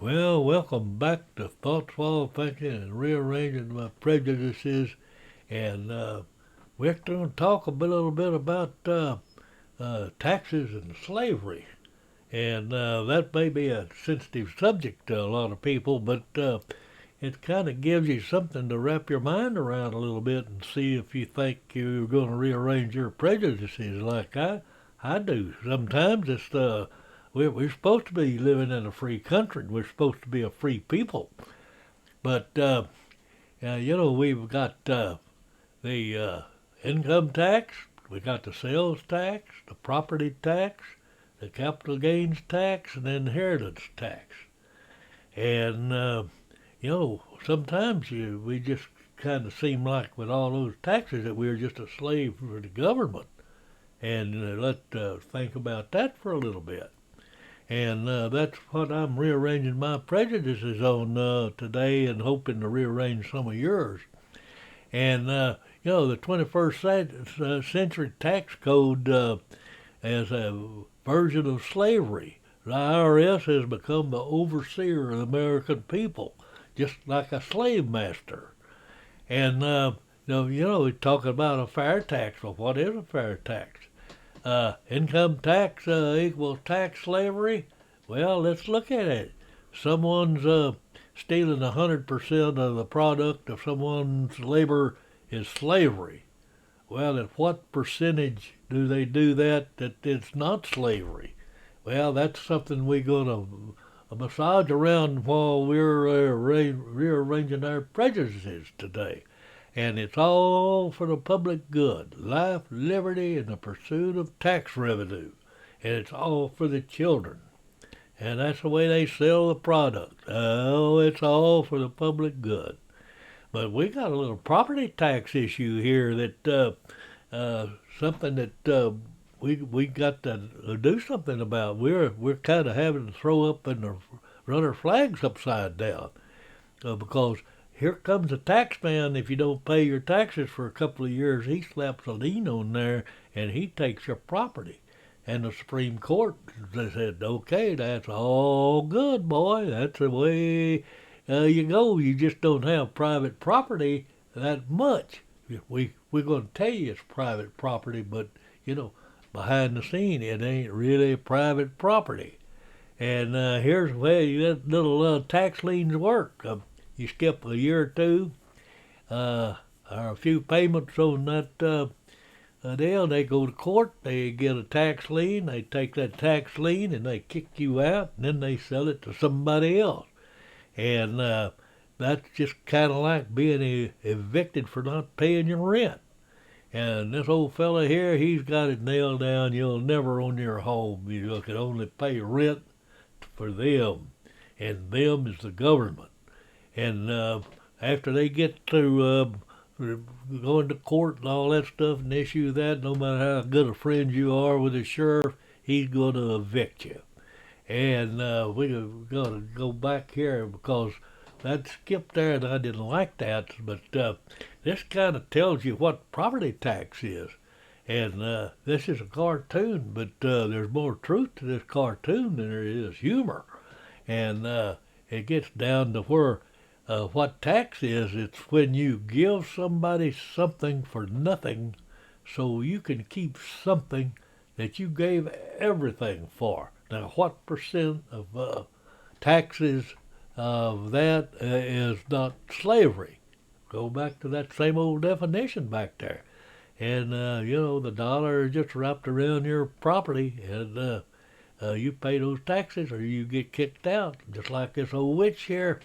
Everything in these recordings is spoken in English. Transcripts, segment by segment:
Well, welcome back to Thoughts While Thinking and Rearranging My Prejudices. And we're going to talk little bit about taxes and slavery. And that may be a sensitive subject to a lot of people, but it kind of gives you something to wrap your mind around a little bit and see if you think you're going to rearrange your prejudices like I do. Sometimes we're supposed to be living in a free country. We're supposed to be a free people. But, we've got the income tax, we got the sales tax, the property tax, the capital gains tax, and the inheritance tax. And, sometimes we just kind of seem like with all those taxes that we're just a slave for the government. And let's think about that for a little bit. And that's what I'm rearranging my prejudices on today and hoping to rearrange some of yours. And, the 21st century tax code is a version of slavery. The IRS has become the overseer of the American people, just like a slave master. And, we're talking about a fair tax. Well, what is a fair tax? Income tax equals tax slavery? Well, let's look at it. Someone's stealing 100% of the product of someone's labor is slavery. Well, at what percentage do they do that it's not slavery? Well, that's something we're going to massage around while we're rearranging our prejudices today. And it's all for the public good, life, liberty, and the pursuit of tax revenue. And it's all for the children. And that's the way they sell the product. Oh, it's all for the public good. But we got a little property tax issue here that something that we got to do something about. We're kind of having to throw up and run our flags upside down because here comes a tax man. If you don't pay your taxes for a couple of years, he slaps a lien on there and he takes your property. And the Supreme Court said, okay, that's all good, boy. That's the way you go. You just don't have private property that much. We're going to tell you it's private property, but, behind the scene, it ain't really private property. And here's the way that little tax liens work. You skip a year or two, or a few payments on that deal, they go to court, they get a tax lien, they take that tax lien and they kick you out, and then they sell it to somebody else. And that's just kind of like being evicted for not paying your rent. And this old fella here, he's got it nailed down. You'll never own your home. You can only pay rent for them, and them is the government. And after they get through going to court and all that stuff and issue that, no matter how good a friend you are with the sheriff, he's going to evict you. And we're going to go back here because that skipped there and I didn't like that. But this kind of tells you what property tax is. And this is a cartoon, but there's more truth to this cartoon than there is humor. And it gets down to where what tax is. It's when you give somebody something for nothing so you can keep something that you gave everything for. Now, what percent of taxes of that is not slavery? Go back to that same old definition back there. And, the dollar is just wrapped around your property, and you pay those taxes or you get kicked out. Just like this old witch here.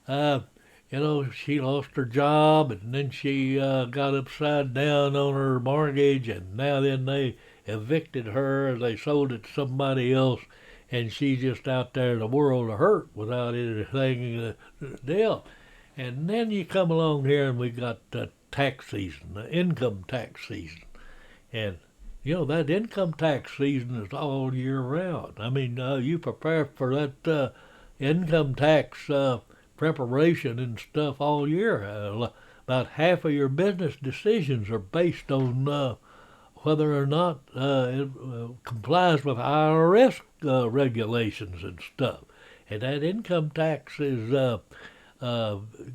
She lost her job and then she got upside down on her mortgage, and now then they evicted her and they sold it to somebody else, and she's just out there in the world of hurt without anything to deal. And then you come along here and we got tax season, the income tax season. And that income tax season is all year round. I mean, you prepare for that income tax preparation and stuff all year. About half of your business decisions are based on whether or not it complies with IRS regulations and stuff. And that income tax is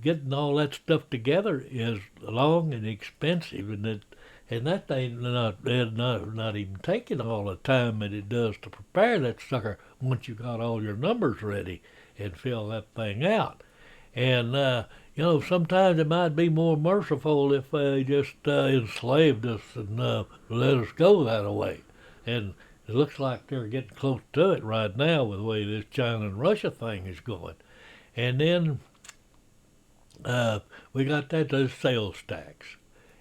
getting all that stuff together is long and expensive, and that ain't not even taking all the time that it does to prepare that sucker once you got all your numbers ready and fill that thing out. And sometimes it might be more merciful if they just enslaved us and let us go that way. And it looks like they're getting close to it right now with the way this China and Russia thing is going. And then we got the sales tax,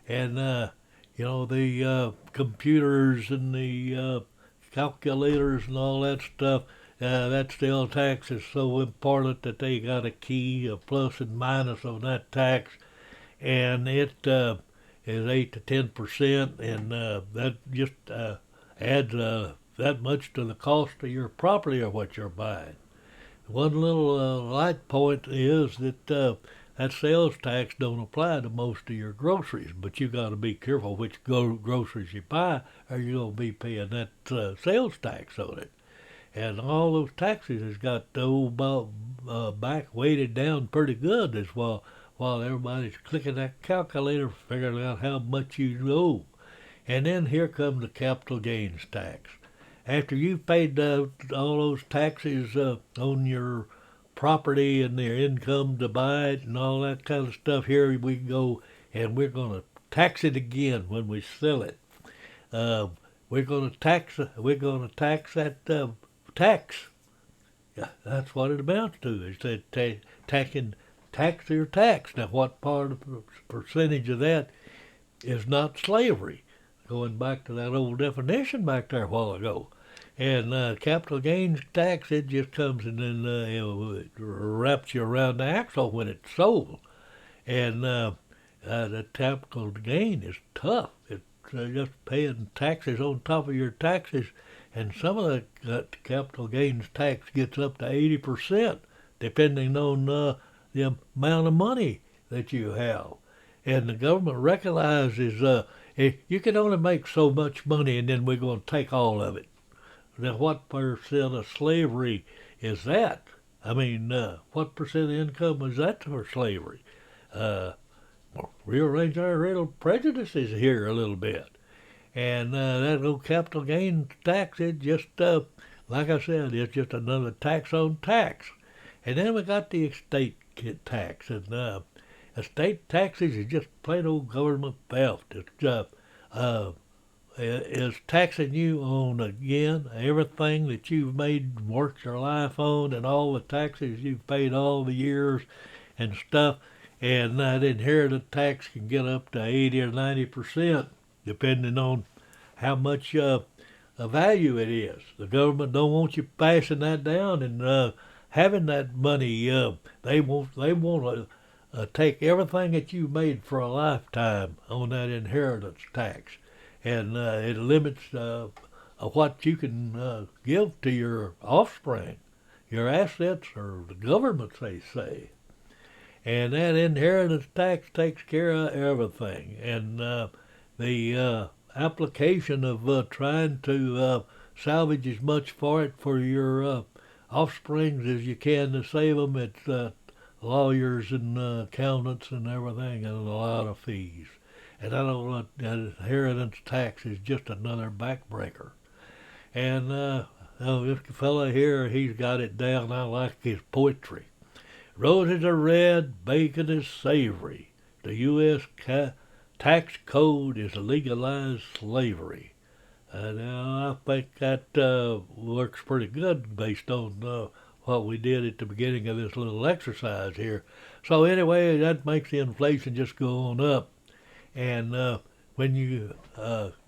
and the computers and the calculators and all that stuff. That sales tax is so important that they got a key, a plus and minus on that tax, and it is 8 to 10%, and that just adds that much to the cost of your property or what you're buying. One little light point is that that sales tax don't apply to most of your groceries, but you got to be careful which groceries you buy, or you're gonna be paying that sales tax on it. And all those taxes has got the old back weighted down pretty good as while everybody's clicking that calculator, figuring out how much you owe. And then here comes the capital gains tax. After you've paid all those taxes on your property and their income to buy it and all that kind of stuff, here we go, and we're going to tax it again when we sell it. We're going to tax that tax. Yeah, that's what it amounts to. Is that tax your tax. Now, what part of the percentage of that is not slavery? Going back to that old definition back there a while ago. And capital gains tax, it just comes and then it wraps you around the axle when it's sold. And the capital gain is tough. It's just paying taxes on top of your taxes. And some of the capital gains tax gets up to 80%, depending on the amount of money that you have. And the government recognizes you can only make so much money, and then we're going to take all of it. Now, what percent of slavery is that? I mean, what percent of income is that for slavery? Rearrange our little prejudices here a little bit. And that little capital gains tax, it just, like I said, it's just another tax on tax. And then we got the estate tax. And estate taxes is just plain old government theft. It's taxing you on, again, everything that you've worked your life on, and all the taxes you've paid all the years and stuff. And that inheritance tax can get up to 80 or 90%, depending on how much value it is. The government don't want you passing that down and having that money. They want to take everything that you made for a lifetime on that inheritance tax, and it limits what you can give to your offspring, your assets, or the government, they say. And that inheritance tax takes care of everything. And the application of trying to salvage as much for it for your offsprings as you can to save them, it's lawyers and accountants and everything, and a lot of fees. And I don't know, that inheritance tax is just another backbreaker. And this fella here, he's got it down. I like his poetry. Roses are red, bacon is savory. The U.S. tax code is legalized slavery. Now, I think that works pretty good based on what we did at the beginning of this little exercise here. So anyway, that makes the inflation just go on up. And when you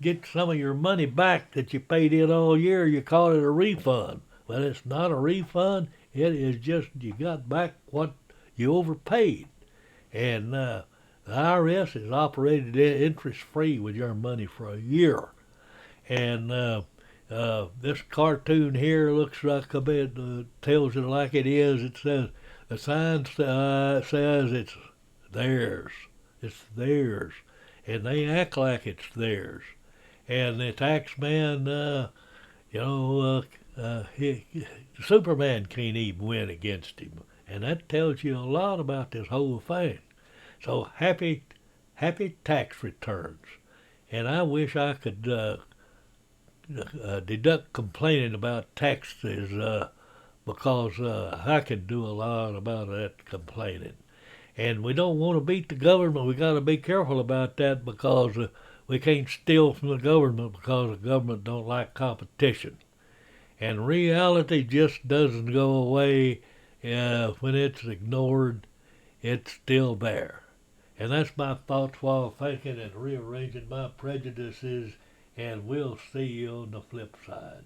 get some of your money back that you paid in all year, you call it a refund. Well, it's not a refund. It is just you got back what you overpaid. And the IRS has operated interest-free with your money for a year. And this cartoon here looks like a bit, tells it like it is. It says, the sign says it's theirs. It's theirs. And they act like it's theirs. And the tax man, Superman can't even win against him, and that tells you a lot about this whole thing. So happy tax returns, and I wish I could deduct complaining about taxes because I can do a lot about that complaining. And we don't want to beat the government. We got to be careful about that because we can't steal from the government because the government don't like competition. And reality just doesn't go away when it's ignored. It's still there. And that's my thoughts while thinking and rearranging my prejudices. And we'll see you on the flip side.